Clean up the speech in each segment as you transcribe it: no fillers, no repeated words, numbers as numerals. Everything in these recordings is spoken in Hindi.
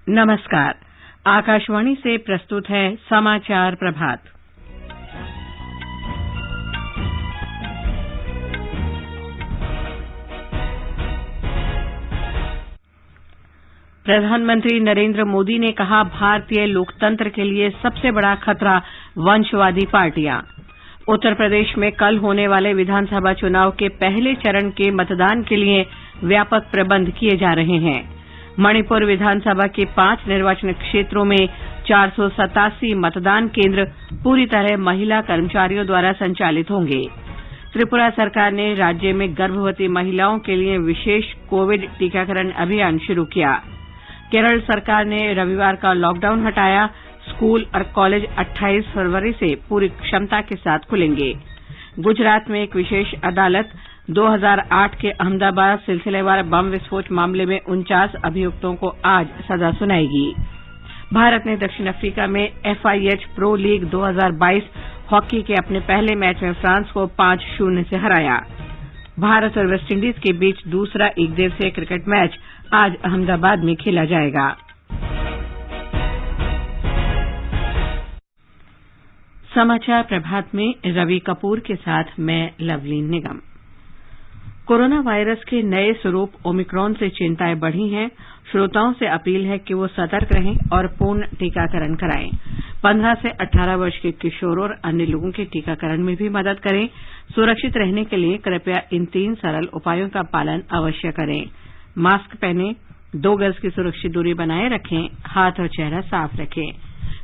नमस्कार। आकाशवाणी से प्रस्तुत है समाचार प्रभात। प्रधानमंत्री नरेंद्र मोदी ने कहा, भारतीय लोकतंत्र के लिए सबसे बड़ा खतरा वंशवादी पार्टियां। उत्तर प्रदेश में कल होने वाले विधानसभा चुनाव के पहले चरण के मतदान के लिए व्यापक प्रबंध किए जा रहे हैं। मणिपुर विधानसभा के 5 निर्वाचन क्षेत्रों में 487 मतदान केंद्र पूरी तरह महिला कर्मचारियों द्वारा संचालित होंगे। त्रिपुरा सरकार ने राज्य में गर्भवती महिलाओं के लिए विशेष कोविड टीकाकरण अभियान शुरू किया। केरल सरकार ने रविवार का लॉकडाउन हटाया। स्कूल और कॉलेज 28 फरवरी से पूरी क्षमता के साथ खुलेंगे। गुजरात में एक विशेष अदालत 2008 के अहमदाबाद सिलसिलेवार बम विस्फोट मामले में 49 अभियुक्तों को आज सजा सुनाएगी। भारत ने दक्षिण अफ्रीका में FIH प्रो लीग 2022 हॉकी के अपने पहले मैच में फ्रांस को 5-0 से हराया। भारत और वेस्टइंडीज के बीच दूसरा एकदिवसीय क्रिकेट मैच आज अहमदाबाद में खेला जाएगा। समाचार प्रभात में रवि कपूर के साथ मैं लवलीन निगम। कोरोना वायरस के नए स्वरूप ओमिक्रॉन से चिंताएं बढ़ी हैं। श्रोताओं से अपील है कि वो सतर्क रहें और पूर्ण टीकाकरण कराएं। 15 से 18 वर्ष के किशोरों और अन्य लोगों के टीकाकरण में भी मदद करें। सुरक्षित रहने के लिए कृपया इन 3 सरल उपायों का पालन अवश्य करें। मास्क पहनें, 2 गज की सुरक्षित दूरी बनाए रखें, हाथ और चेहरा साफ रखें।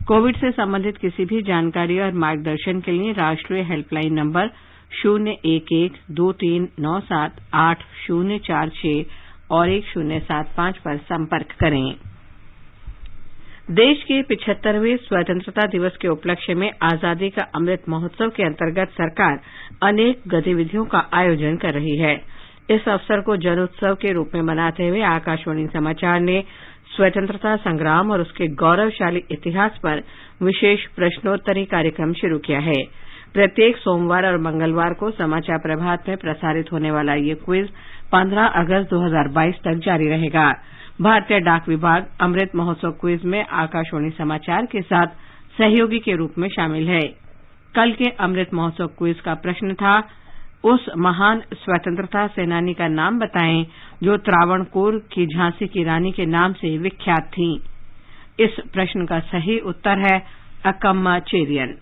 कोविड से संबंधित किसी भी जानकारी और मार्गदर्शन के लिए राष्ट्रीय हेल्पलाइन नंबर 011-2397-8046 और 1075 पर संपर्क करें। देश के 75वें स्वतंत्रता दिवस के उपलक्ष्य में आजादी का अमृत महोत्सव के अंतर्गत सरकार अनेक गतिविधियों का आयोजन कर रही है। इस अवसर को जन उत्सव के रूप में मनाते हुए आकाशवाणी समाचार ने स्वतंत्रता संग्राम और उसके गौरवशाली इतिहास पर विशेष प्रश्नोत्तरी कार्यक्रम शुरू किया है। प्रत्येक सोमवार और मंगलवार को समाचार प्रभात में प्रसारित होने वाला ये क्विज 15 अगस्त 2022 तक जारी रहेगा। भारतीय डाक विभाग अमृत महोत्सव क्विज में आकाशवाणी समाचार के साथ सहयोगी के रूप में शामिल है। कल के अमृत महोत्सव क्विज का प्रश्न था, उस महान स्वतंत्रता सेनानी का नाम बताएं जो त्रावणकोर की झांसी की रानी के नाम से विख्यात थीं। इस प्रश्न का सही उत्तर है अक्कम्मा चेरियन।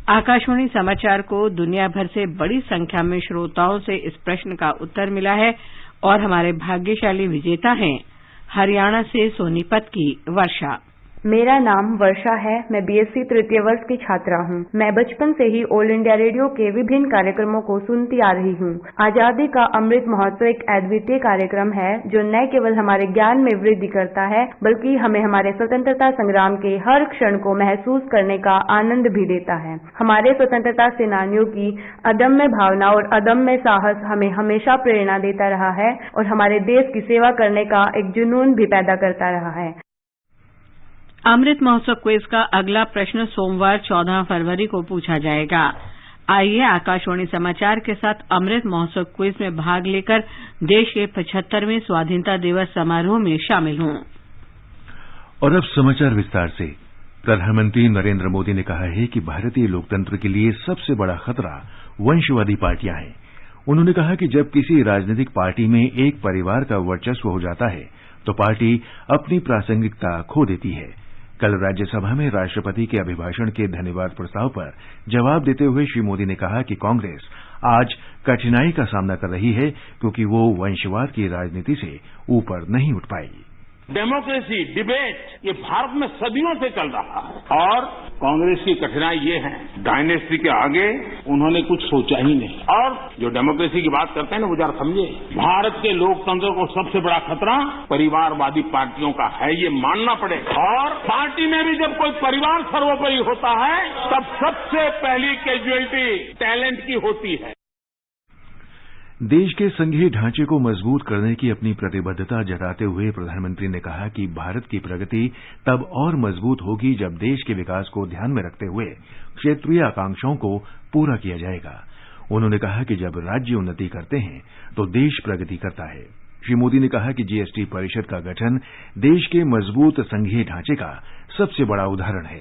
आकाशवाणी समाचार को दुनिया भर से बड़ी संख्या में श्रोताओं से इस प्रश्न का उत्तर मिला है और हमारे भाग्यशाली विजेता हैं हरियाणा से सोनीपत की वर्षा। मेरा नाम वर्षा है। मैं BSc तृतीय वर्ष की छात्रा हूँ। मैं बचपन से ही ऑल इंडिया रेडियो के विभिन्न कार्यक्रमों को सुनती आ रही हूँ। आजादी का अमृत महोत्सव एक अद्वितीय कार्यक्रम है जो न केवल हमारे ज्ञान में वृद्धि करता है बल्कि हमें हमारे स्वतंत्रता संग्राम के हर क्षण को महसूस करने का आनंद भी देता है। हमारे स्वतंत्रता सेनानियों की अदम्य भावना और अदम्य साहस हमें हमेशा प्रेरणा देता रहा है और हमारे देश की सेवा करने का एक जुनून भी पैदा करता रहा है। अमृत महोत्सव क्विज का अगला प्रश्न सोमवार 14 फरवरी को पूछा जाएगा। आइए आकाशवाणी समाचार के साथ अमृत महोत्सव क्विज में भाग लेकर देश के 75वें स्वाधीनता दिवस समारोह में शामिल हों। और अब समाचार विस्तार से। प्रधानमंत्री नरेंद्र मोदी ने कहा है कि भारतीय लोकतंत्र के लिए सबसे बड़ा खतरा वंशवादी पार्टियां हैं। उन्होंने कहा कि जब किसी राजनीतिक पार्टी में एक परिवार का वर्चस्व हो जाता है तो पार्टी अपनी प्रासंगिकता खो देती है। कल राज्यसभा में राष्ट्रपति के अभिभाषण के धन्यवाद प्रस्ताव पर जवाब देते हुए श्री मोदी ने कहा कि कांग्रेस आज कठिनाई का सामना कर रही है क्योंकि वो वंशवाद की राजनीति से ऊपर नहीं उठ पाई। डेमोक्रेसी डिबेट ये भारत में सदियों से चल रहा है और कांग्रेस की कठिनाई ये है, डायनेस्टी के आगे उन्होंने कुछ सोचा ही नहीं। और जो डेमोक्रेसी की बात करते हैं ना, वो जरा समझे, भारत के लोकतंत्र को सबसे बड़ा खतरा परिवारवादी पार्टियों का है, ये मानना पड़ेगा। और पार्टी में भी जब कोई परिवार सर्वोपरि होता है तब सबसे पहली कैजुअलिटी टैलेंट की होती है। देश के संघीय ढांचे को मजबूत करने की अपनी प्रतिबद्धता जताते हुए प्रधानमंत्री ने कहा कि भारत की प्रगति तब और मजबूत होगी जब देश के विकास को ध्यान में रखते हुए क्षेत्रीय आकांक्षाओं को पूरा किया जाएगा। उन्होंने कहा कि जब राज्य उन्नति करते हैं तो देश प्रगति करता है। श्री मोदी ने कहा कि जीएसटी परिषद का गठन देश के मजबूत संघीय ढांचे का सबसे बड़ा उदाहरण है।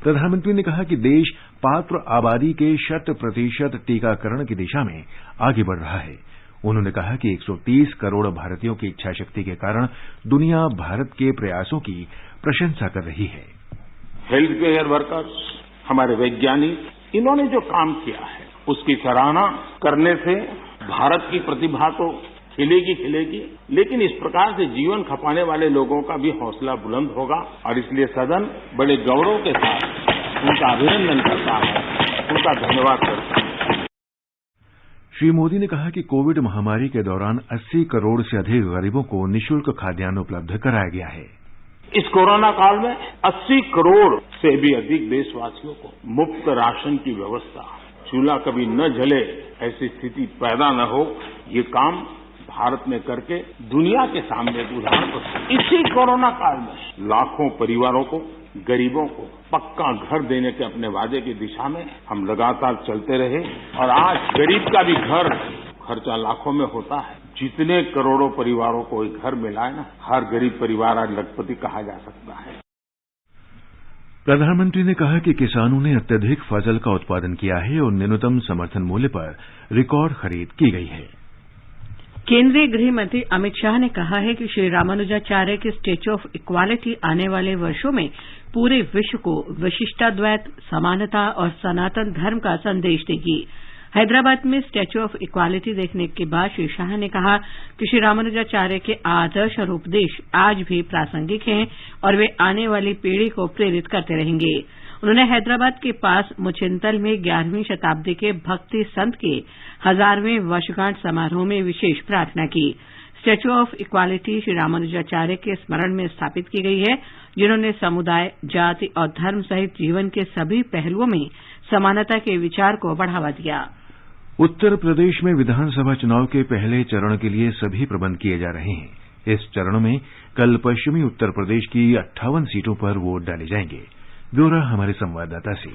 प्रधानमंत्री ने कहा कि देश पात्र आबादी के 100% टीकाकरण की दिशा में आगे बढ़ रहा है। उन्होंने कहा कि 130 करोड़ भारतीयों की इच्छाशक्ति के कारण दुनिया भारत के प्रयासों की प्रशंसा कर रही है। हेल्थ केयर वर्कर्स, हमारे वैज्ञानिक, इन्होंने जो काम किया है उसकी सराहना करने से भारत की प्रतिभा तो खिलेगी, लेकिन इस प्रकार से जीवन खपाने वाले लोगों का भी हौसला बुलंद होगा और इसलिए सदन बड़े गौरव के साथ उनका अभिनंदन करता है, उनका धन्यवाद करता है। श्री मोदी ने कहा कि कोविड महामारी के दौरान 80 करोड़ से अधिक गरीबों को निःशुल्क खाद्यान्न उपलब्ध कराया गया है। इस कोरोना काल में 80 करोड़ से भी अधिक देशवासियों को मुफ्त राशन की व्यवस्था, चूल्हा कभी न जले ऐसी स्थिति पैदा न हो, ये काम भारत ने करके दुनिया के सामने एक उदाहरण पर इसी कोरोना काल में लाखों परिवारों को, गरीबों को पक्का घर देने के अपने वादे की दिशा में हम लगातार चलते रहे और आज गरीब का भी घर खर्चा लाखों में होता है। जितने करोड़ों परिवारों को एक घर मिला है ना, हर गरीब परिवार आज लखपति कहा जा सकता है। प्रधानमंत्री ने कहा कि किसानों ने अत्यधिक फसल का उत्पादन किया है और न्यूनतम समर्थन मूल्य पर रिकॉर्ड खरीद की गई है। केंद्रीय गृह मंत्री अमित शाह ने कहा है कि श्री रामानुजाचार्य की स्टैच्यू ऑफ इक्वालिटी आने वाले वर्षों में पूरे विश्व को विशिष्टाद्वैत, समानता और सनातन धर्म का संदेश देगी। हैदराबाद में स्टैच्यू ऑफ इक्वालिटी देखने के बाद श्री शाह ने कहा कि श्री रामानुजाचार्य के आदर्श और उपदेश आज भी प्रासंगिक हैं और वे आने वाली पीढ़ी को प्रेरित करते रहेंगे। उन्होंने हैदराबाद के पास मुचिंतल में 11वीं शताब्दी के भक्ति संत के 1000वें वर्षगांठ समारोह में विशेष प्रार्थना की। Statue of equality Shri Ramanujacharya के स्मरण में स्थापित की गई है, जिन्होंने समुदाय, जाति और धर्म सहित जीवन के सभी पहलुओं में समानता के विचार को बढ़ावा दिया। उत्तर प्रदेश में विधानसभा चुनाव के पहले चरण के लिए सभी प्रबंध किए जा रहे हैं। इस चरण में कल पश्चिमी उत्तर प्रदेश की 58 सीटों पर वोट डाले जाएंगे। ब्यौरा हमारे संवाददाता से।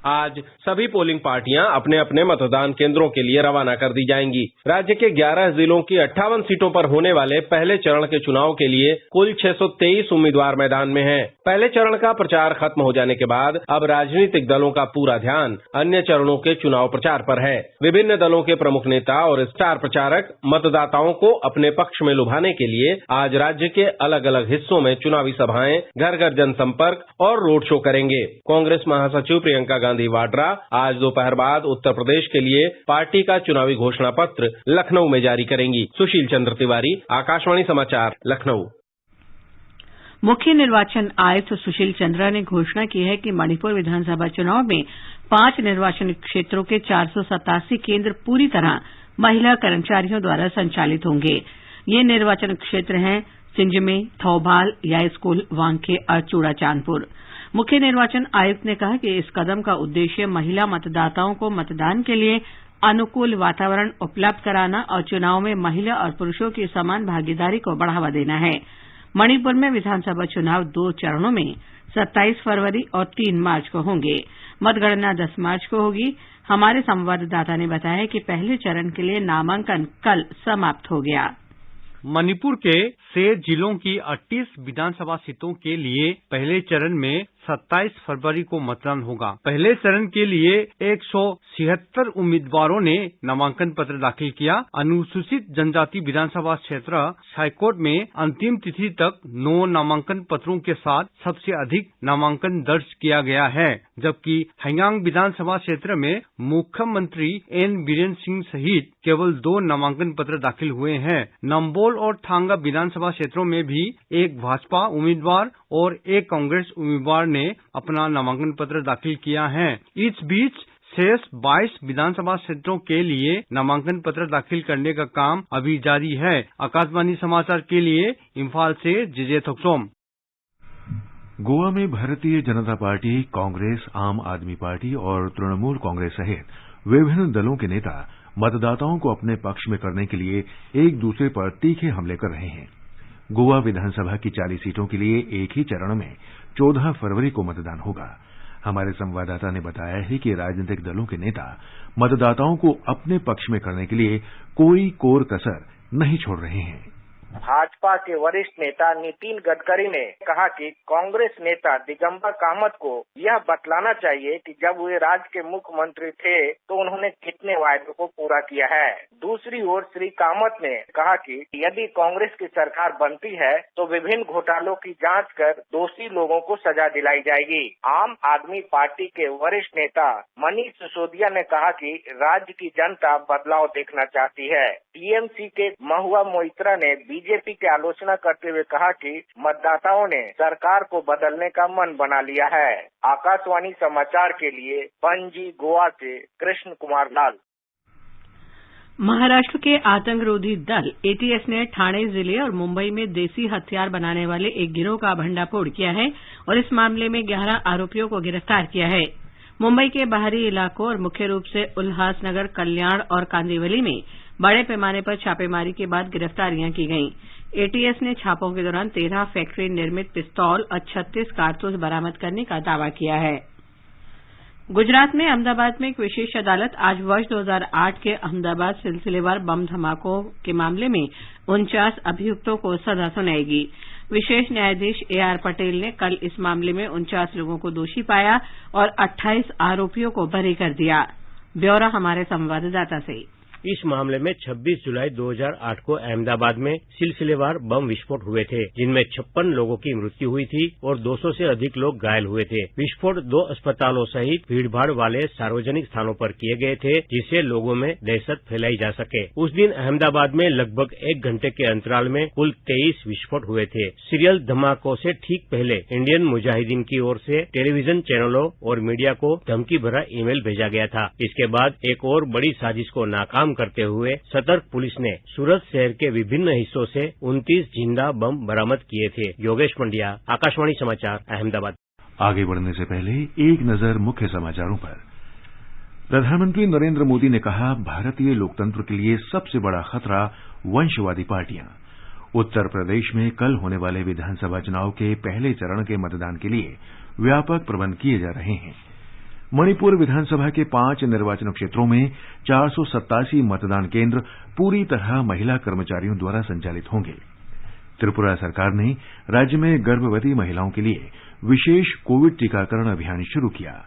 आज सभी पोलिंग पार्टियां अपने अपने मतदान केंद्रों के लिए रवाना कर दी जाएंगी। राज्य के 11 जिलों की 58 सीटों पर होने वाले पहले चरण के चुनाव के लिए कुल 623 उम्मीदवार मैदान में हैं। पहले चरण का प्रचार खत्म हो जाने के बाद अब राजनीतिक दलों का पूरा ध्यान अन्य चरणों के चुनाव प्रचार पर है। विभिन्न दलों के प्रमुख नेता और स्टार प्रचारक मतदाताओं को अपने पक्ष में लुभाने के लिए आज राज्य के अलग अलग हिस्सों में चुनावी सभाएं, घर घर जनसंपर्क और रोड शो करेंगे। कांग्रेस महासचिव प्रियंका गांधी वाड्रा आज दोपहर बाद उत्तर प्रदेश के लिए पार्टी का चुनावी घोषणा पत्र लखनऊ में जारी करेंगी। सुशील चंद्र तिवारी, आकाशवाणी समाचार, लखनऊ। मुख्य निर्वाचन आयुक्त सुशील चंद्रा ने घोषणा की है कि मणिपुर विधानसभा चुनाव में 5 निर्वाचन क्षेत्रों के 487 केंद्र पूरी तरह महिला कर्मचारियों द्वारा संचालित होंगे। ये निर्वाचन क्षेत्र हैं सिंजमे, थौबाल, याइस्कुल, वांके और चूड़ाचांदपुर। मुख्य निर्वाचन आयुक्त ने कहा कि इस कदम का उद्देश्य महिला मतदाताओं को मतदान के लिए अनुकूल वातावरण उपलब्ध कराना और चुनाव में महिला और पुरुषों की समान भागीदारी को बढ़ावा देना है। मणिपुर में विधानसभा चुनाव 2 चरणों में 27 फरवरी और 3 मार्च को होंगे। मतगणना 10 मार्च को होगी। हमारे संवाददाता ने बताया कि पहले चरण के लिए नामांकन कल समाप्त हो गया। मणिपुर के 6 जिलों की 38 विधानसभा सीटों के लिए पहले चरण में 27 फरवरी को मतदान होगा। पहले चरण के लिए 176 उम्मीदवारों ने नामांकन पत्र दाखिल किया। अनुसूचित जनजाति विधानसभा क्षेत्र हाईकोर्ट में अंतिम तिथि तक 9 नामांकन पत्रों के साथ सबसे अधिक नामांकन दर्ज किया गया है, जबकि हैंगांग विधानसभा क्षेत्र में मुख्यमंत्री एन बीरेन सिंह सहित केवल 2 नामांकन पत्र दाखिल हुए हैं। नंबोल और थांगा विधानसभा क्षेत्रों में भी एक भाजपा उम्मीदवार और एक कांग्रेस उम्मीदवार ने अपना नामांकन पत्र दाखिल किया है। इस बीच शेष 22 विधानसभा क्षेत्रों के लिए नामांकन पत्र दाखिल करने का काम अभी जारी है। आकाशवाणी समाचार के लिए इम्फाल से जेजे थोक्सोम। गोवा में भारतीय जनता पार्टी, कांग्रेस, आम आदमी पार्टी और तृणमूल कांग्रेस सहित विभिन्न दलों के नेता मतदाताओं को अपने पक्ष में करने के लिए एक दूसरे पर तीखे हमले कर रहे हैं। गोवा विधानसभा की 40 सीटों के लिए एक ही चरण में 14 फरवरी को मतदान होगा। हमारे संवाददाता ने बताया है कि राजनीतिक दलों के नेता मतदाताओं को अपने पक्ष में करने के लिए कोई कोर कसर नहीं छोड़ रहे हैं। भाजपा के वरिष्ठ नेता नितिन गडकरी ने कहा कि कांग्रेस नेता दिगंबर कामत को यह बतलाना चाहिए कि जब वे राज्य के मुख्यमंत्री थे तो उन्होंने कितने वायदों को पूरा किया है। दूसरी ओर श्री कामत ने कहा कि यदि कांग्रेस की सरकार बनती है तो विभिन्न घोटालों की जांच कर दोषी लोगों को सजा दिलाई जाएगी। आम आदमी पार्टी के वरिष्ठ नेता मनीष सिसोदिया ने कहा कि राज्य की जनता बदलाव देखना चाहती है। टीएमसी के महुआ मोइत्रा ने बीजेपी की आलोचना करते हुए कहा कि मतदाताओं ने सरकार को बदलने का मन बना लिया है। आकाशवाणी समाचार के लिए पणजी, गोवा से कृष्ण कुमार लाल। महाराष्ट्र के आतंकरोधी दल एटीएस ने ठाणे जिले और मुंबई में देसी हथियार बनाने वाले एक गिरोह का भंडाफोड़ किया है और इस मामले में 11 आरोपियों को गिरफ्तार किया है। मुंबई के बाहरी इलाकों और मुख्य रूप से उल्हासनगर, कल्याण और कांदिवली में बड़े पैमाने पर छापेमारी के बाद गिरफ्तारियां की गईं। एटीएस ने छापों के दौरान 13 फैक्ट्री निर्मित पिस्तौल और 36 कारतूस बरामद करने का दावा किया है। गुजरात में अहमदाबाद में एक विशेष अदालत आज वर्ष 2008 के अहमदाबाद सिलसिलेवार बम धमाकों के मामले में 49 अभियुक्तों को सजा सुनाएगी। विशेष न्यायाधीश एआर पटेल ने कल इस मामले में 49 लोगों को दोषी पाया और 28 आरोपियों को बरी कर दिया। ब्यौरा हमारे संवाददाता से। इस मामले में 26 जुलाई 2008 को अहमदाबाद में सिलसिलेवार बम विस्फोट हुए थे, जिनमें 56 लोगों की मृत्यु हुई थी और 200 से अधिक लोग घायल हुए थे। विस्फोट 2 अस्पतालों सहित भीड़भाड़ वाले सार्वजनिक स्थानों पर किए गए थे, जिससे लोगों में दहशत फैलाई जा सके। उस दिन अहमदाबाद में लगभग 1 घंटे के अंतराल में कुल 23 विस्फोट हुए थे। सीरियल धमाकों से ठीक पहले इंडियन मुजाहिदीन की ओर से टेलीविजन चैनलों और मीडिया को धमकी भरा ईमेल भेजा गया था। इसके बाद एक और बड़ी साजिश को नाकाम करते हुए सतर्क पुलिस ने सूरत शहर के विभिन्न हिस्सों से 29 जिंदा बम बरामद किए थे। योगेश पंड्या, आकाशवाणी समाचार, अहमदाबाद। आगे बढ़ने से पहले एक नजर मुख्य समाचारों पर। प्रधानमंत्री नरेंद्र मोदी ने कहा, भारतीय लोकतंत्र के लिए सबसे बड़ा खतरा वंशवादी पार्टियां। उत्तर प्रदेश में कल होने वाले विधानसभा चुनाव के पहले चरण के मतदान के लिए व्यापक प्रबंध किए जा रहे हैं। मणिपुर विधानसभा के 5 निर्वाचन क्षेत्रों में 487 मतदान केंद्र पूरी तरह महिला कर्मचारियों द्वारा संचालित होंगे। त्रिपुरा सरकार ने राज्य में गर्भवती महिलाओं के लिए विशेष कोविड टीकाकरण अभियान शुरू किया।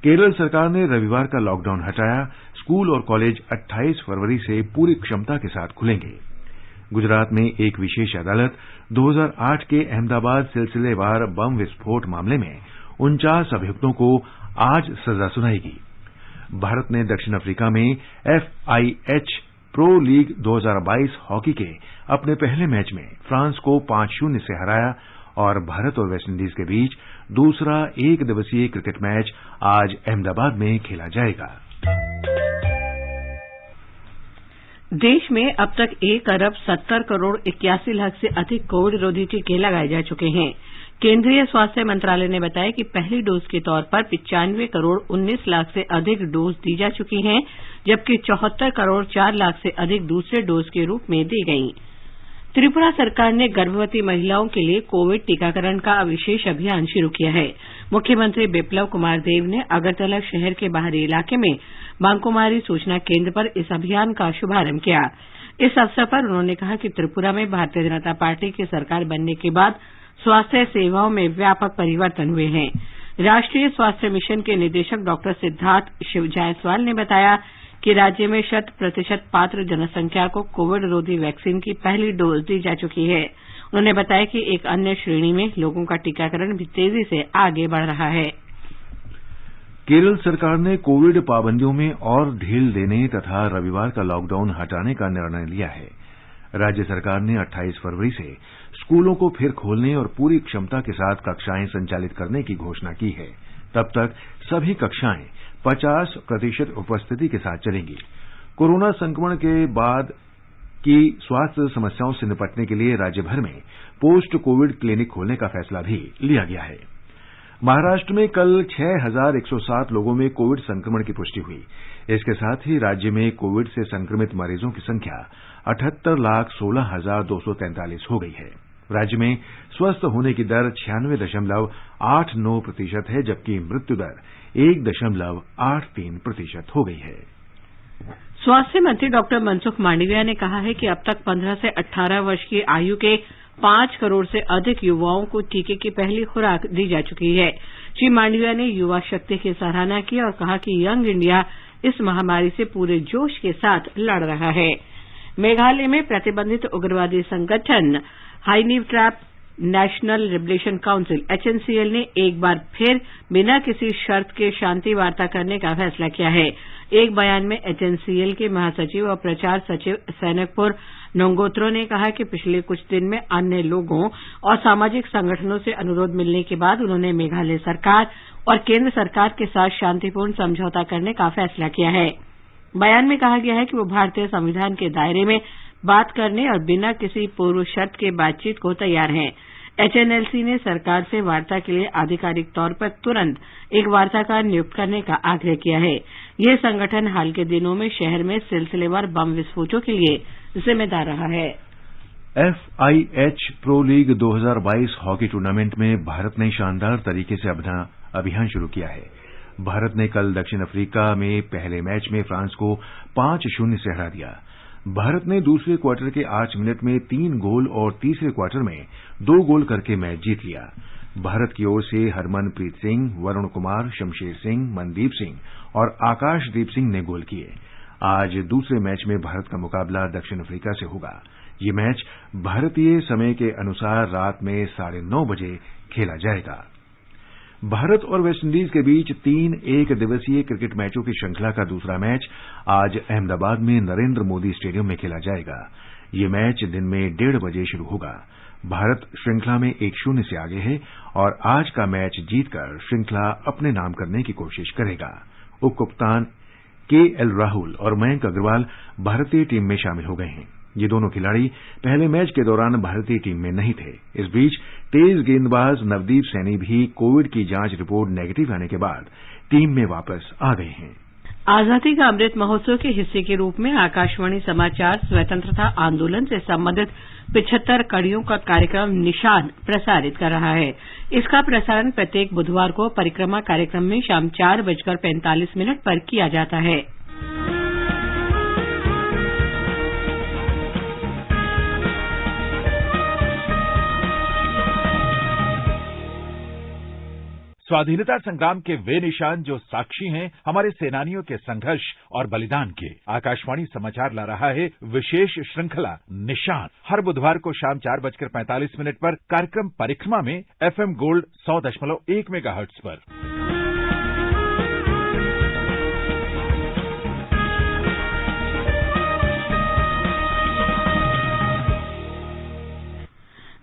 केरल सरकार ने रविवार का लॉकडाउन हटाया। स्कूल और कॉलेज 28 फरवरी से पूरी क्षमता के साथ खुलेंगे। गुजरात में एक विशेष अदालत 2008 के अहमदाबाद सिलसिलेवार बम विस्फोट मामले में 49 अभियुक्तों को आज सजा सुनाएगी। भारत ने दक्षिण अफ्रीका में FIH प्रो लीग 2022 हॉकी के अपने पहले मैच में फ्रांस को 5-0 से हराया और भारत और वेस्टइंडीज के बीच दूसरा एक दिवसीय क्रिकेट मैच आज अहमदाबाद में खेला जाएगा। देश में अब तक 1 अरब 70 करोड़ 81 लाख से अधिक कोविड रोधी टीके लगाए जा चुके हैं। केंद्रीय स्वास्थ्य मंत्रालय ने बताया कि पहली डोज के तौर पर 95 करोड़ 19 लाख से अधिक डोज दी जा चुकी हैं, जबकि 74 करोड़ 4 लाख से अधिक दूसरे डोज के रूप में दी गईं। त्रिपुरा सरकार ने गर्भवती महिलाओं के लिए कोविड टीकाकरण का विशेष अभियान शुरू किया है। मुख्यमंत्री बिप्लब कुमार देव ने अगरतला शहर के बाहरी इलाके में बांकुमारी सूचना केंद्र पर इस अभियान का शुभारंभ किया। इस अवसर पर उन्होंने कहा कि त्रिपुरा में भारतीय जनता पार्टी की सरकार बनने के बाद स्वास्थ्य सेवाओं में व्यापक परिवर्तन हुए हैं। राष्ट्रीय स्वास्थ्य मिशन के निदेशक डॉक्टर सिद्धार्थ शिव जायसवाल ने बताया कि राज्य में 100% पात्र जनसंख्या को कोविड रोधी वैक्सीन की पहली डोज दी जा चुकी है। उन्होंने बताया कि एक अन्य श्रेणी में लोगों का टीकाकरण भी तेजी से आगे बढ़ रहा है। केरल सरकार ने कोविड पाबंदियों में और ढील देने तथा रविवार का लॉकडाउन हटाने का निर्णय लिया है। राज्य सरकार ने 28 फरवरी से स्कूलों को फिर खोलने और पूरी क्षमता के साथ कक्षाएं संचालित करने की घोषणा की है। तब तक सभी कक्षाएं 50% उपस्थिति के साथ चलेंगी। कोरोना संक्रमण के बाद की स्वास्थ्य समस्याओं से निपटने के लिए राज्य भर में पोस्ट कोविड क्लिनिक खोलने का फैसला भी लिया गया है। महाराष्ट्र में कल 6107 लोगों में कोविड संक्रमण की पुष्टि हुई। इसके साथ ही राज्य में कोविड से संक्रमित मरीजों की संख्या 78,16,243 हो गई है। राज्य में स्वस्थ होने की दर 96.89% है, जबकि मृत्यु दर 1.83% हो गई है। स्वास्थ्य मंत्री डॉक्टर मनसुख मांडविया ने कहा है कि अब तक 15 से 18 वर्ष की आयु के 5 करोड़ से अधिक युवाओं को टीके की पहली खुराक दी जा चुकी है। श्री मांडविया ने युवा शक्ति की सराहना की और कहा कि यंग इंडिया इस महामारी से पूरे जोश के साथ लड़ रहा है। मेघालय में प्रतिबंधित उग्रवादी संगठन हाईनीव ट्रैप नेशनल लिबरेशन काउंसिल एचएनसीएल ने एक बार फिर बिना किसी शर्त के शांति वार्ता करने का फैसला किया है। एक बयान में एचएनसीएल के महासचिव और प्रचार सचिव सैनकपुर नोंगोत्रो ने कहा कि पिछले कुछ दिन में अन्य लोगों और सामाजिक संगठनों से अनुरोध मिलने के बाद उन्होंने मेघालय सरकार और केंद्र सरकार के साथ शांतिपूर्ण समझौता करने का फैसला किया है। बयान में कहा गया है कि वो भारतीय संविधान के दायरे में बात करने और बिना किसी पूर्व शर्त के बातचीत को तैयार हैं। एचएनएलसी ने सरकार से वार्ता के लिए आधिकारिक तौर पर तुरंत एक वार्ताकार नियुक्त करने का आग्रह किया है। यह संगठन हाल के दिनों में शहर में सिलसिलेवार बम विस्फोटों के लिए जिम्मेदार रहा है। FIH pro league 2022 hockey tournament में भारत ने शानदार तरीके से अपना अभियान शुरू किया है। भारत ने कल दक्षिण अफ्रीका में पहले मैच में फ्रांस को 5-0 से हरा दिया। भारत ने दूसरे क्वार्टर के 8 मिनट में 3 गोल और तीसरे क्वार्टर में 2 गोल करके मैच जीत लिया। भारत की ओर से हरमनप्रीत सिंह, वरुण कुमार, शमशेर सिंह, मनदीप सिंह और आकाशदीप सिंह ने गोल किए। आज दूसरे मैच में भारत का मुकाबला दक्षिण अफ्रीका से होगा। ये मैच भारतीय समय के अनुसार रात में 9:30 बजे खेला जाएगा। भारत और वेस्टइंडीज के बीच 3 एक दिवसीय क्रिकेट मैचों की श्रृंखला का दूसरा मैच आज अहमदाबाद में नरेंद्र मोदी स्टेडियम में खेला जाएगा। ये मैच दिन में 1:30 बजे शुरू होगा। भारत श्रृंखला में 1-0 से आगे है और आज का मैच जीतकर श्रृंखला अपने नाम करने की कोशिश करेगा। उप कप्तान KL राहुल और मयंक अग्रवाल भारतीय टीम में शामिल हो गए हैं। ये दोनों खिलाड़ी पहले मैच के दौरान भारतीय टीम में नहीं थे। इस बीच तेज गेंदबाज नवदीप सैनी भी कोविड की जांच रिपोर्ट नेगेटिव आने के बाद टीम में वापस आ गए हैं। आजादी का अमृत महोत्सव के हिस्से के रूप में आकाशवाणी समाचार स्वतंत्रता आंदोलन से संबंधित 75 कड़ियों का कार्यक्रम निशान प्रसारित कर रहा है। इसका प्रसारण प्रत्येक बुधवार को परिक्रमा कार्यक्रम में शाम 4:45 पर किया जाता है। स्वाधीनता संग्राम के वे निशान जो साक्षी हैं हमारे सेनानियों के संघर्ष और बलिदान के। आकाशवाणी समाचार ला रहा है विशेष श्रृंखला निशान। हर बुधवार को शाम 4:45 पर कार्यक्रम परिक्रमा में FM गोल्ड 100.1 मेगाहर्ट्ज पर।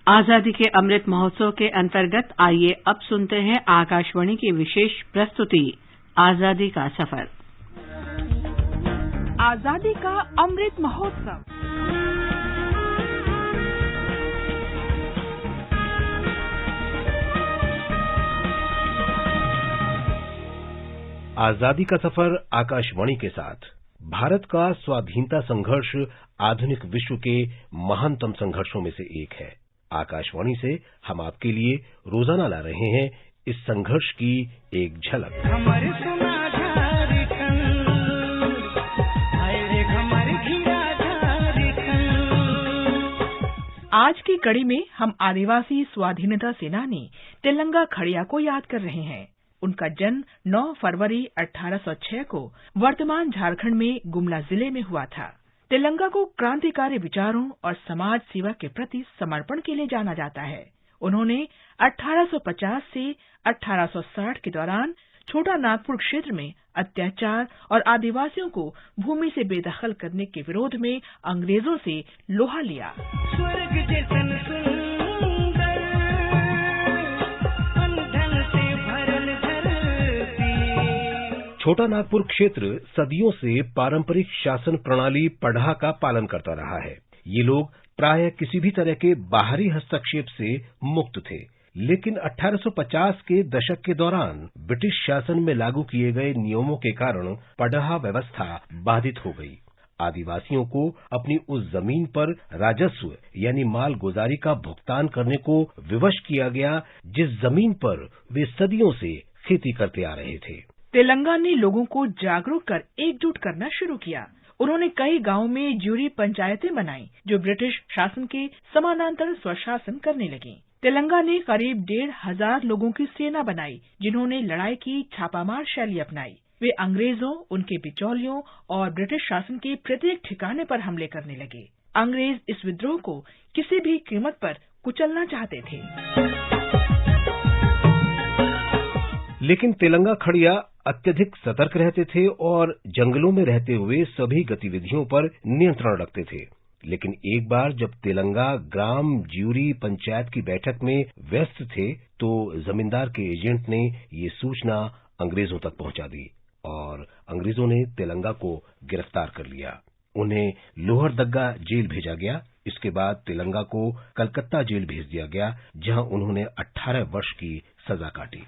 आजादी के अमृत महोत्सव के अंतर्गत आइए अब सुनते हैं आकाशवाणी की विशेष प्रस्तुति आजादी का सफर। आजादी का अमृत महोत्सव। आजादी का सफर आकाशवाणी के साथ। भारत का स्वाधीनता संघर्ष आधुनिक विश्व के महानतम संघर्षों में से एक है। आकाशवाणी से हम आपके लिए रोजाना ला रहे हैं इस संघर्ष की एक झलक। आज की कड़ी में हम आदिवासी स्वाधीनता सेनानी तेलंगा खड़िया को याद कर रहे हैं। उनका जन्म 9 फरवरी 1806 को वर्तमान झारखंड में गुमला जिले में हुआ था। तेलंगा को क्रांतिकारी विचारों और समाज सेवा के प्रति समर्पण के लिए जाना जाता है। उन्होंने 1850 से 1860 के दौरान छोटा नागपुर क्षेत्र में अत्याचार और आदिवासियों को भूमि से बेदखल करने के विरोध में अंग्रेजों से लोहा लिया। छोटा नागपुर क्षेत्र सदियों से पारंपरिक शासन प्रणाली पढ़ा का पालन करता रहा है। ये लोग प्राय किसी भी तरह के बाहरी हस्तक्षेप से मुक्त थे, लेकिन 1850 के दशक के दौरान ब्रिटिश शासन में लागू किए गए नियमों के कारण पढ़ा व्यवस्था बाधित हो गई। आदिवासियों को अपनी उस जमीन पर राजस्व यानी माल गुजारी का भुगतान करने को विवश किया गया जिस जमीन पर वे सदियों से खेती करते आ रहे थे। तेलंगा ने लोगों को जागरूक कर एकजुट करना शुरू किया। उन्होंने कई गांवों में ज्यूरी पंचायतें बनाई जो ब्रिटिश शासन के समानांतर स्वशासन करने लगी। तेलंगाना ने करीब 1,500 लोगों की सेना बनाई जिन्होंने लड़ाई की छापामार शैली अपनाई। वे अंग्रेजों, उनके बिचौलियों और ब्रिटिश शासन के प्रत्येक ठिकाने पर हमले करने लगे। अंग्रेज इस विद्रोह को किसी भी कीमत पर कुचलना चाहते थे। लेकिन तेलंगा खड़िया अत्यधिक सतर्क रहते थे और जंगलों में रहते हुए सभी गतिविधियों पर नियंत्रण रखते थे। लेकिन एक बार जब तेलंगा ग्राम ज्यूरी पंचायत की बैठक में व्यस्त थे तो जमींदार के एजेंट ने ये सूचना अंग्रेजों तक पहुंचा दी और अंग्रेजों ने तेलंगा को गिरफ्तार कर लिया। उन्हें लोहरदग्गा जेल भेजा गया। इसके बाद तेलंगा को कलकत्ता जेल भेज दिया गया जहां उन्होंने 18 वर्ष की सजा काटी।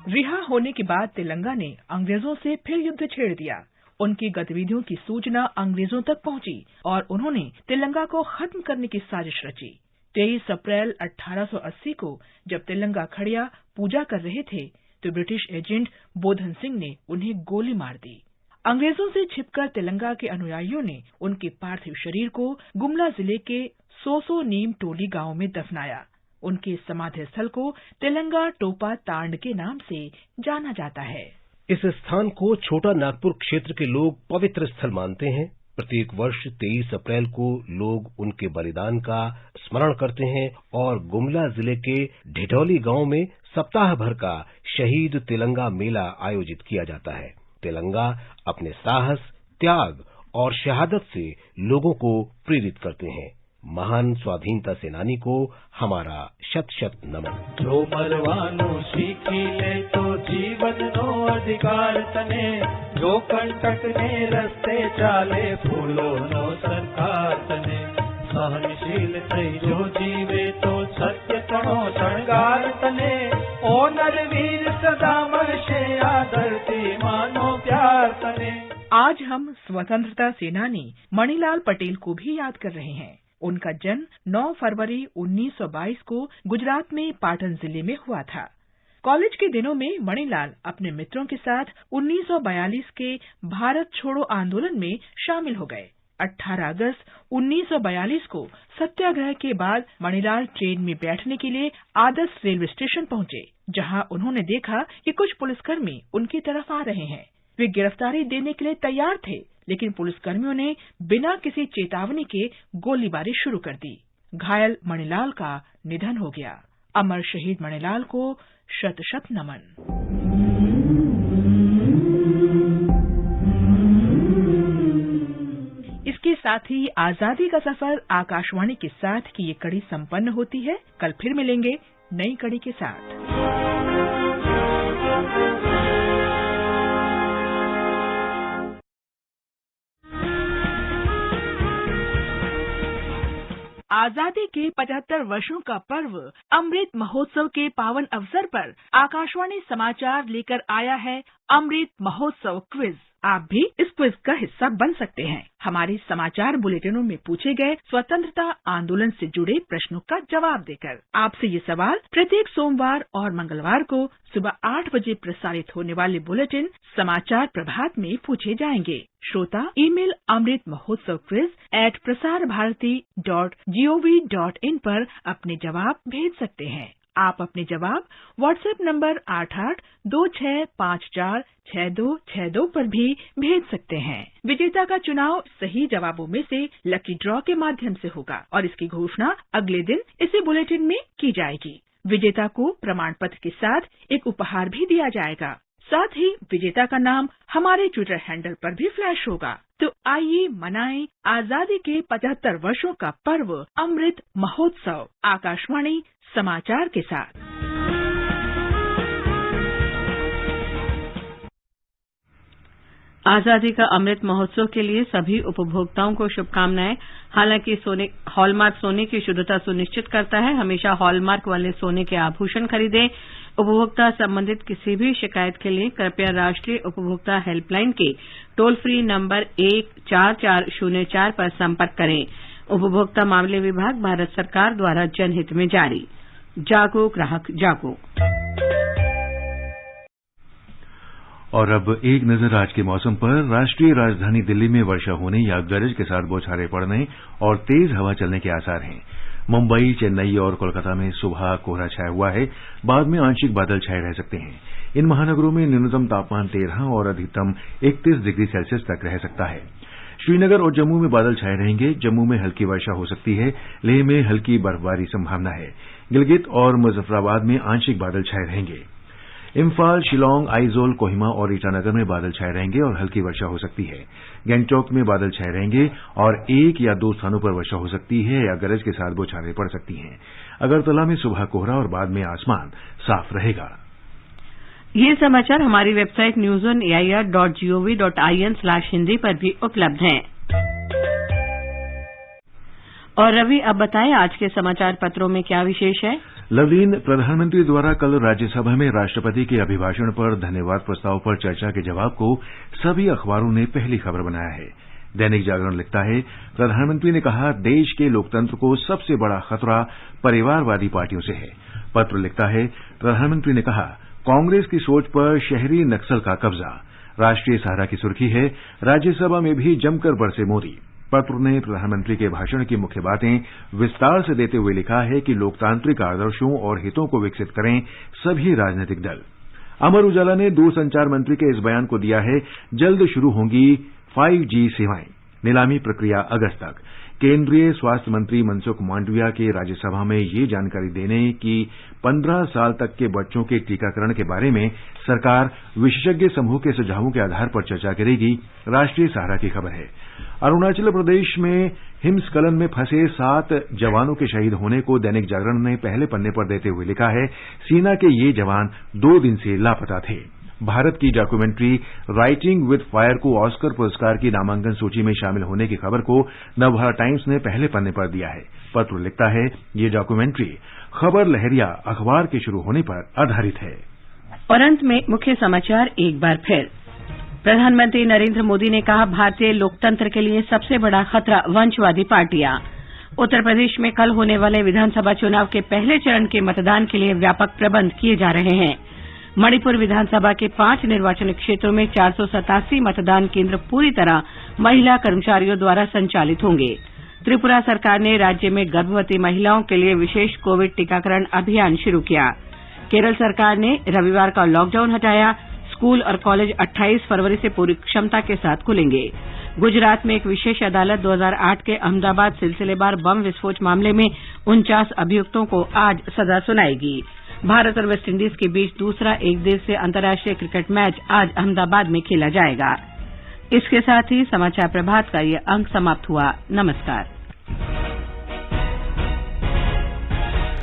रिहा होने के बाद तेलंगा ने अंग्रेजों से फिर युद्ध छेड़ दिया। उनकी गतिविधियों की सूचना अंग्रेजों तक पहुंची और उन्होंने तेलंगा को खत्म करने की साजिश रची। 23 अप्रैल 1880 को जब तेलंगा खड़िया पूजा कर रहे थे तो ब्रिटिश एजेंट बोधन सिंह ने उन्हें गोली मार दी। अंग्रेजों से छिपकर तेलंगा के अनुयायियों ने उनके पार्थिव शरीर को गुमला जिले के सोसो नीम टोली गांव में दफनाया। उनके समाधि स्थल को तेलंगा टोपा तांड के नाम से जाना जाता है। इस स्थान को छोटा नागपुर क्षेत्र के लोग पवित्र स्थल मानते हैं। प्रत्येक वर्ष 23 अप्रैल को लोग उनके बलिदान का स्मरण करते हैं और गुमला जिले के ढिढौली गांव में सप्ताह भर का शहीद तेलंगा मेला आयोजित किया जाता है। तेलंगा अपने साहस, त्याग और शहादत से लोगों को प्रेरित करते हैं। महान स्वाधीनता सेनानी को हमारा शत शत नमन। जो मरवानो सीखी ले तो जीवन नो अधिकार तने, जो कंटक ने रस्ते चाले फूलो नो सरकार तने, सहनशील थई जो जीवे तो सत्य तणो शणगार तने, ओ नरवीर सदा मरशे आदरती मानो प्यार तने। आज हम स्वतंत्रता सेनानी मणिलाल पटेल को भी याद कर रहे हैं। उनका जन्म 9 फरवरी 1922 को गुजरात में पाटन जिले में हुआ था। कॉलेज के दिनों में मणिलाल अपने मित्रों के साथ 1942 के भारत छोड़ो आंदोलन में शामिल हो गए। 18 अगस्त 1942 को सत्याग्रह के बाद मणिलाल ट्रेन में बैठने के लिए आदर्श रेलवे स्टेशन पहुंचे, जहां उन्होंने देखा कि कुछ पुलिसकर्मी उनकी तरफ आ रहे हैं। वे गिरफ्तारी देने के लिए तैयार थे, लेकिन पुलिसकर्मियों ने बिना किसी चेतावनी के गोलीबारी शुरू कर दी। घायल मणिलाल का निधन हो गया। अमर शहीद मणिलाल को शत शत नमन। इसके साथ ही आजादी का सफर आकाशवाणी के साथ की ये कड़ी संपन्न होती है। कल फिर मिलेंगे नई कड़ी के साथ। आजादी के 75 वर्षों का पर्व अमृत महोत्सव के पावन अवसर पर आकाशवाणी समाचार लेकर आया है अमृत महोत्सव क्विज। आप भी इस क्विज का हिस्सा बन सकते हैं। हमारे समाचार बुलेटिनों में पूछे गए स्वतंत्रता आंदोलन से जुड़े प्रश्नों का जवाब देकर। आपसे ये सवाल प्रत्येक सोमवार और मंगलवार को सुबह 8 बजे प्रसारित होने वाले बुलेटिन समाचार प्रभात में पूछे जाएंगे। श्रोता email Amrit Mahotsav quiz @prasarbharati.gov.in पर अपने जवाब भेज सकते हैं। आप अपने जवाब व्हाट्सएप नंबर 8826546262 पर भी भेज सकते हैं। विजेता का चुनाव सही जवाबों में से लकी ड्रॉ के माध्यम से होगा और इसकी घोषणा अगले दिन इसी बुलेटिन में की जाएगी। विजेता को प्रमाण पत्र के साथ एक उपहार भी दिया जाएगा। साथ ही विजेता का नाम हमारे ट्विटर हैंडल पर भी फ्लैश होगा। तो आइए मनाएं आजादी के 75 वर्षों का पर्व अमृत महोत्सव आकाशवाणी समाचार के साथ। आजादी का अमृत महोत्सव के लिए सभी उपभोक्ताओं को शुभकामनाएं। हालांकि हॉलमार्क सोने की शुद्धता सुनिश्चित करता है। हमेशा हॉलमार्क वाले सोने के आभूषण खरीदें। उपभोक्ता संबंधित किसी भी शिकायत के लिए कृपया राष्ट्रीय उपभोक्ता हेल्पलाइन के टोल फ्री नंबर 14404 पर संपर्क करें। उपभोक्ता मामले विभाग भारत सरकार द्वारा जनहित में जारी। जागो ग्राहक जागो। और अब एक नजर आज के मौसम पर। राष्ट्रीय राजधानी दिल्ली में वर्षा होने या गरज के साथ बौछारें पड़ने और तेज हवा चलने के आसार हैं। मुंबई, चेन्नई और कोलकाता में सुबह कोहरा छाया हुआ है, बाद में आंशिक बादल छाए रह सकते हैं। इन महानगरों में न्यूनतम तापमान 13 और अधिकतम 31 डिग्री सेल्सियस तक रह सकता है। श्रीनगर और जम्मू में बादल छाए रहेंगे। जम्मू में हल्की वर्षा हो सकती है। लेह में हल्की बर्फबारी संभावना है। गिलगित और मुजफ्फराबाद में आंशिक बादल छाए रहेंगे। इम्फाल, शिलांग, आइजोल, कोहिमा और ईटानगर में बादल छाए रहेंगे और हल्की वर्षा हो सकती है। गंगटोक में बादल छाए रहेंगे और 1 या 2 स्थानों पर वर्षा हो सकती है या गरज के साथ बौछारें पड़ सकती हैं। अगरतला में सुबह कोहरा और बाद में आसमान साफ रहेगा। ये समाचार हमारी वेबसाइट newsonair.gov.in/hindi पर भी उपलब्ध हैं। और रवि, अब बताएं आज के समाचार पत्रों में क्या विशेष है। लवलीन, प्रधानमंत्री द्वारा कल राज्यसभा में राष्ट्रपति के अभिभाषण पर धन्यवाद प्रस्ताव पर चर्चा के जवाब को सभी अखबारों ने पहली खबर बनाया है। दैनिक जागरण लिखता है, प्रधानमंत्री ने कहा देश के लोकतंत्र को सबसे बड़ा खतरा परिवारवादी पार्टियों से है। पत्र लिखता है, प्रधानमंत्री ने कहा कांग्रेस की सोच पर शहरी नक्सल का कब्जा। राष्ट्रीय सहारा की सुर्खी है, राज्यसभा में भी जमकर बरसे मोदी। पत्र ने प्रधानमंत्री के भाषण की मुख्य बातें विस्तार से देते हुए लिखा है कि लोकतांत्रिक आदर्शों और हितों को विकसित करें सभी राजनीतिक दल। अमर उजाला ने दूरसंचार मंत्री के इस बयान को दिया है, जल्द शुरू होंगी 5G सेवाएं, नीलामी प्रक्रिया अगस्त तक। केंद्रीय स्वास्थ्य मंत्री मनसुख मांडविया के राज्यसभा में ये जानकारी देने की 15 साल तक के बच्चों के टीकाकरण के बारे में सरकार विशेषज्ञ समूह के सुझावों के आधार पर चर्चा करेगी। राष्ट्रीय सहारा की खबर है। अरुणाचल प्रदेश में हिमस्खलन में फंसे 7 जवानों के शहीद होने को दैनिक जागरण ने पहले पन्ने पर देते हुए लिखा है, सेना के ये जवान 2 दिन से लापता थे। भारत की डॉक्यूमेंट्री राइटिंग विद फायर को ऑस्कर पुरस्कार की नामांकन सूची में शामिल होने की खबर को नवभारत टाइम्स ने पहले पन्ने पर दिया है। पत्र लिखता है, ये डॉक्यूमेंट्री खबर लहरिया अखबार के शुरू होने पर आधारित है। और अंत में मुख्य समाचार एक बार फिर। प्रधानमंत्री नरेंद्र मोदी ने कहा भारतीय लोकतंत्र के लिए सबसे बड़ा खतरा वंशवादी पार्टियां। उत्तर प्रदेश में कल होने वाले विधानसभा चुनाव के पहले चरण के मतदान के लिए व्यापक प्रबंध किए जा रहे हैं। मणिपुर विधानसभा के 5 निर्वाचन क्षेत्रों में 487 मतदान केंद्र पूरी तरह महिला कर्मचारियों द्वारा संचालित होंगे। त्रिपुरा सरकार ने राज्य में गर्भवती महिलाओं के लिए विशेष कोविड टीकाकरण अभियान शुरू किया। केरल सरकार ने रविवार का लॉकडाउन हटाया। स्कूल और कॉलेज 28 फरवरी से पूरी क्षमता के साथ खुलेंगे। गुजरात में एक विशेष अदालत 2008 के अहमदाबाद सिलसिलेवार बम विस्फोट मामले में 49 अभियुक्तों को आज सजा सुनाएगी। भारत और वेस्टइंडीज के बीच दूसरा एकदिवसीय अंतर्राष्ट्रीय क्रिकेट मैच आज अहमदाबाद में खेला जाएगा। इसके साथ ही समाचार प्रभात का ये अंक समाप्त हुआ। नमस्कार।